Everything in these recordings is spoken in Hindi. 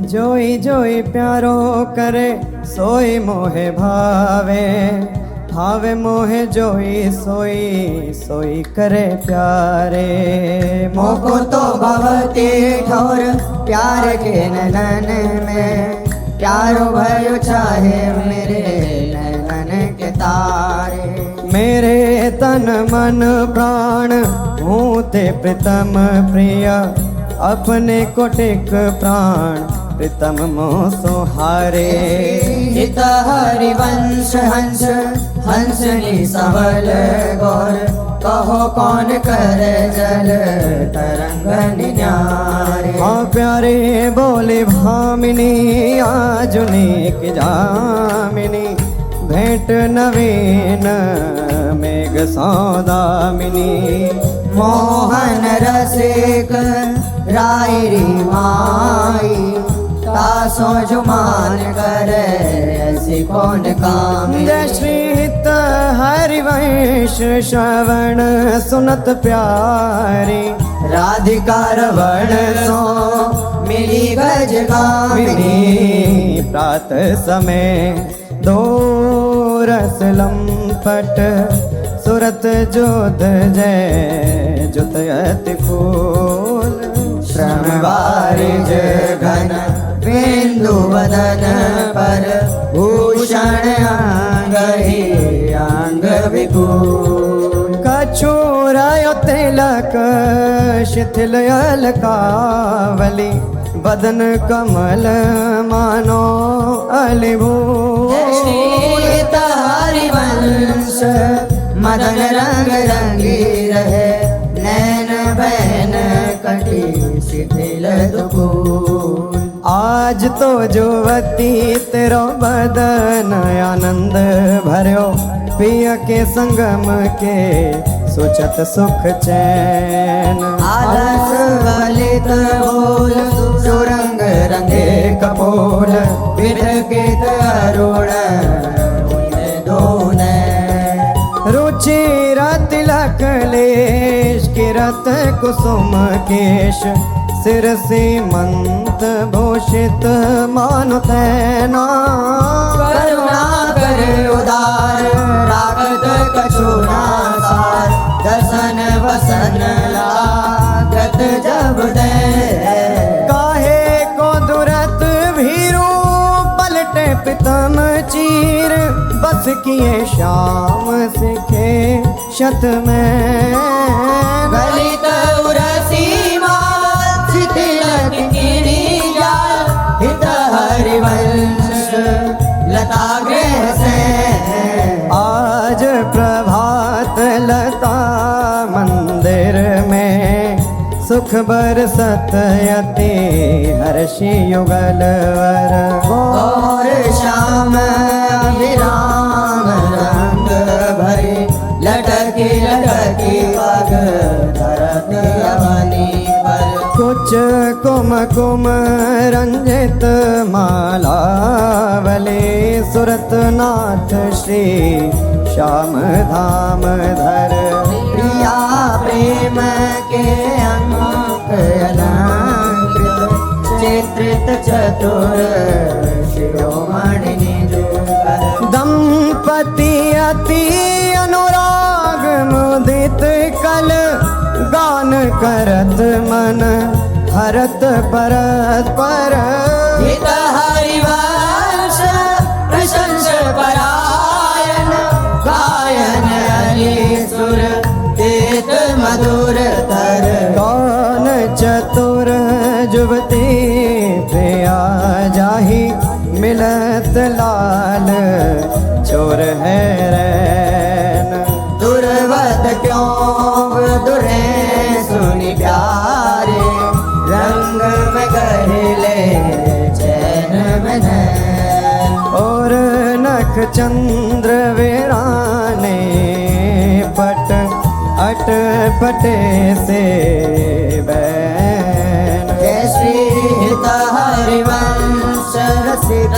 जोई जोई प्यारो करे सोई मोहे भावे, भावे मोहे जोई सोई सोई करे प्यारे। मोको तो भवती ठोर प्यार के नैनन में, प्यारो भयो चाहे मेरे नैनन के तारे। मेरे तन मन प्राण हूँ ते प्रीतम प्रिय, अपने कोटिक प्राण प्रीतम मोह सुहारे। हित हरिवंश हंस हंसनी सबल गौर, कहो कौन कर जल तरंग निन्यारे। हाँ प्यारे बोले भामिनी आजुनिक जामिनी, भेंट नवीन मेघ सौदामिनी। मोहन रसिक रायरी माई, तासो जुमान करे ऐसी कौन कामी। जय श्री हित हरिवंश श्रवण सुनत प्यारी, राधिका रवण सो मिली गज गामिनी। प्रातः समय दो रस लंपट, सुरत जोध जय जुत अति फूल। श्रम वारिज घन बिंदु वदन पर, भूषण अंग ही अंग विपुल। कछुरायो तिलक शिथिल अलकावली, बदन कमल मानो अलिभूल। हरिवंश मदन रंग रंगी रहे, नैन बैन कटी शिथिल दुकूल। आज तो जुवती तेरो बदन आनंद भर्यो, पिय के संगम के सुचत सुख चैन। आलस ललित बोल सुरंग रंगे कपोल, विरकित अरुण दोने। रुचिर तिलक लेश किरत कुसुम केश, सिर सीमंत भूषित मानु तैना। करुणा कर उदार रागत कछुना सार, दसन वसन लागत जब दे। काहे को दुरत भीरू पलटे पितम चीर, बस किए शाम सिखे शत में। गलित उरसी माल शिथिल किनी जाल, हित हरिवंश लता गृह से। आज प्रभात लता मंदिर में, सुख बरसत यति हर्षि युगल वर। और श्याम अभिराम रंग भरे, लटकी लटकी पग धरत अवनी पर। कुछ कुम कुम रंजित मालावली, सुरत नाथ श्री श्याम धाम धर। प्रिया प्रेम के अंक अलंकृत, चित्रित चतुर शिरोमणि जुगल। दंपति अति अनुराग मुदित कल, गान करत मन हरत परस्पर। हित हरिवंश प्रशंस परायण, गायन हरि सुर देत मधुर तर। कौन चतुर जुवती प्रिया जाही, मिलत लाल चोर है रैन। दुर्वत क्यों दुरे सुनि प्यारे, रंग में गहले चैन में नैन। और नख चंद्र वीराने पट अट पटे से बैन। जय श्री हित हरिवंश रसिक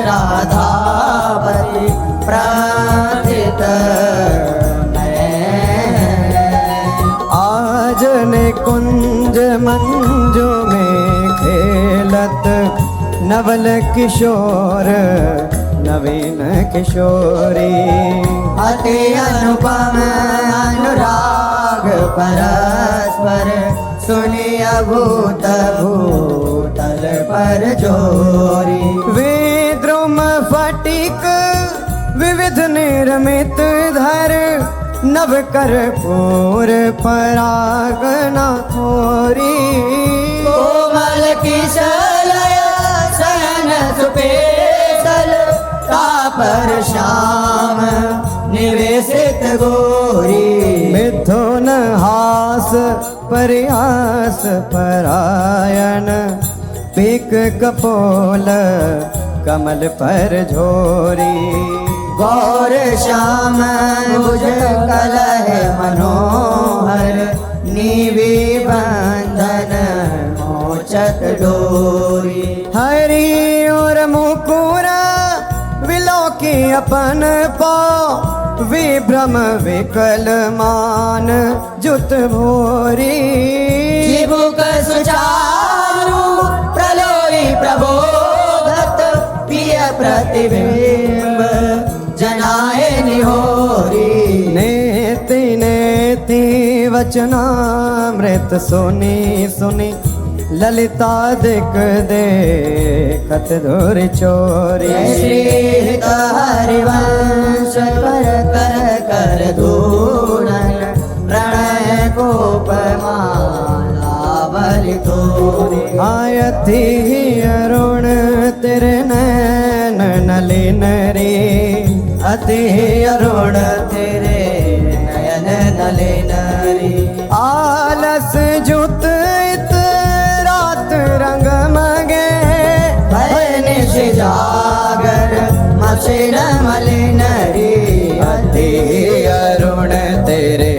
राधापति, प्रार्थित आज ने कुंज मंजू में खेलत, नवल किशोर नवीन किशोरी अति अनुपम अनुराग परस्पर सुनिय भूत भूतल पर जोरी वेद्रुम फटिक विविध निर्मित धर नव कर पूर परागना खोरी कोमल किशलय शयन सुपेशल तापर श्याम निवेशित गोरी मिथुन हास प्रयास परायण पीक कपोल कमल पर झोरी गौर श्याम मुझ कलह मनोहर नीवी बंधन मोचत डोरी हरि और मुकुरा विलोकी अपन पाओ विभ्रम विकल मान जुत भोरी जीवुक सुचारु प्रलोई प्रबोधत प्रिय प्रतिबिंब जनाए निहोरी नेति नेति वचनामृत सुनी सुनी ललिता दिक देखत धुर चोरी श्री हरिवंश कर कर कर धूनन प्रणय कोप मालावल तोरी आयति अरुण तेरे नैन नलिन रे अति अरुण तेरे नयन नलिन रे आलस जुत इत रात रंग मगे भय निशि जागर मसिन मलिन रे अति अरुण तेरे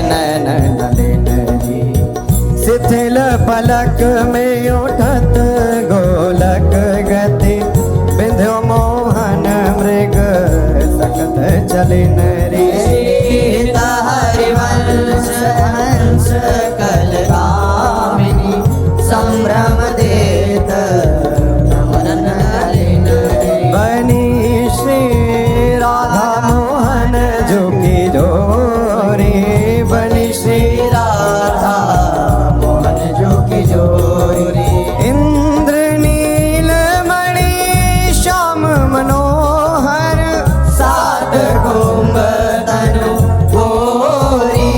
नैन नलिन रे शिथिल पलक में उठत गोलक गति बिंध्यो मोहन मृग सकत चलिन रे सीता हरिवंश हंस कलगामिनी संभ्रम देत नमन नलिन रे बनी श्री राधा मोहन जोगी जोरी बनी श्री राधा मोहन जो की जोरी इंद्र नील मणि श्याम मनोहर सात कुंभ तनु गोरी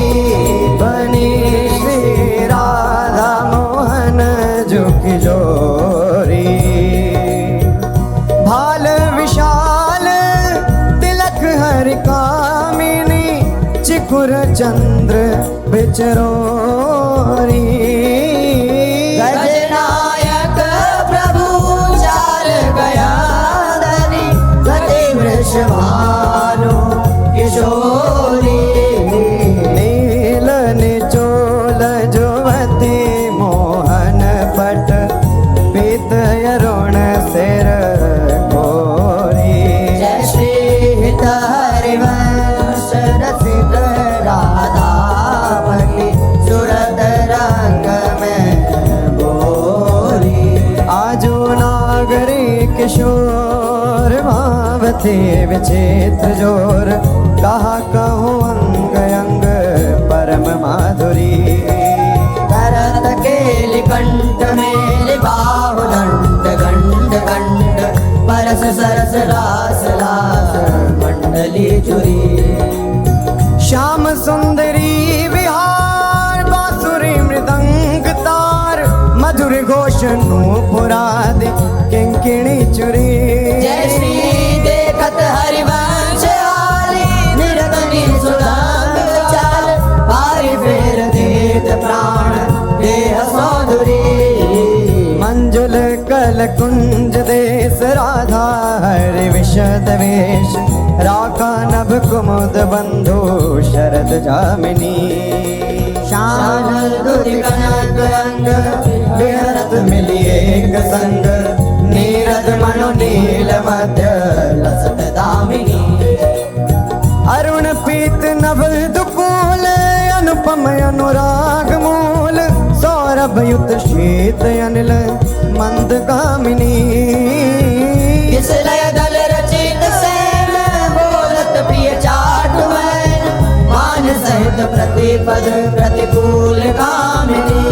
बनी श्री राधा मोहन जोगी जोरी भाल विशाल तिलक हरि कामिनी चिकुर चंद्र बिचरोरी गजनायक प्रभु चाल गया धनी गति वृषभानु किशोरी नील निचोल जुवती मोहन पट पीत अरुण सिर गोरी जय श्री हित हरिवंश रसिक राधापति सुरत रंग में गोरी आजो नागरी किशोर भावती विचित्र जोर कहा कहूँ अंग अंग परम माधुरी करत केलि कंठ मेलि बाहु दंड गंड गंड परस सरस रास लास मंडली चुरी श्याम सुंदरी विहार बांसुरी मृदंग तार मधुर घोष नूपुरादि किंकिणी चुरी जय श्री देखत हरिवंश आली निरतनी सुदाम चाल पारि फेर देत प्राण देह सौधुरी मंजुल कल कुंज देश राधा हरि विशद वेश राका नभ कुमुद बंधु शरद जामिनी शानल दुति कनक अंग विहरत मिली एक संग नीरद मनु नील मध्य लसत दामिनी अरुण पीत नभ दुकूल अनुपम अनुराग मूल सौरभ युत शीत अनिल मंदगामिनी किस लय दल रचित सैन बोलत प्रिय चाटुमैन मान सहित प्रतिपद प्रतिकूल कामिनी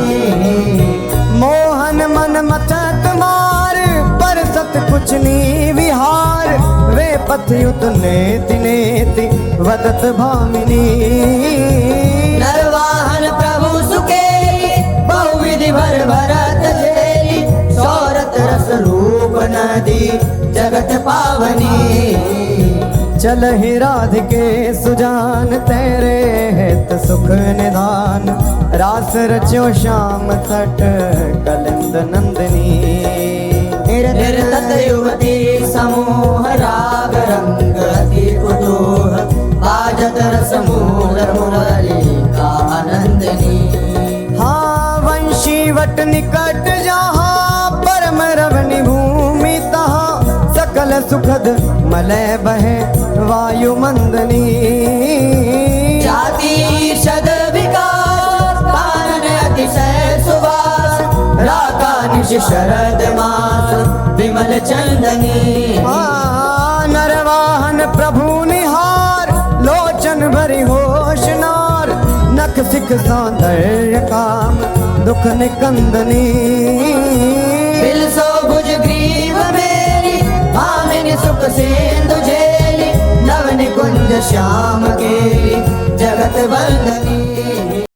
मोहन मन मथत मार पर सत कुछ नी विहार वे पथ युत नेति नेति वदत भामिनी नरवाहन प्रभु सुकेली बहुविधि भर भरत झेली सौरत रस रूप नदी जगत पावनी चल ही राधिके सुजान तेरे हित सुख निधान रास रच्यो श्याम तट कलिंद नंदनी निर्तत युवती समूह राग रंग अति कुतूह बाजत रस मूल मुरली का आनंदनी हाँ वंशी वट निकट जहाँ परम रवनि भूमि तहाँ सकल सुखद मलय बहे वायु मंदनी जाति षद विकास कानन अतिशय सुवास राका निश शरद मास विमल चंदनी हाँ नरवाहन प्रभु निहार लोचन भरी होशनार नख सिख सौंदर्य काम दुख निकंदनी बिल सो भुज ग्रीव मेरी भामिनी सुख सिंधु झेली नव निकुंज श्याम केली जगत वंदनी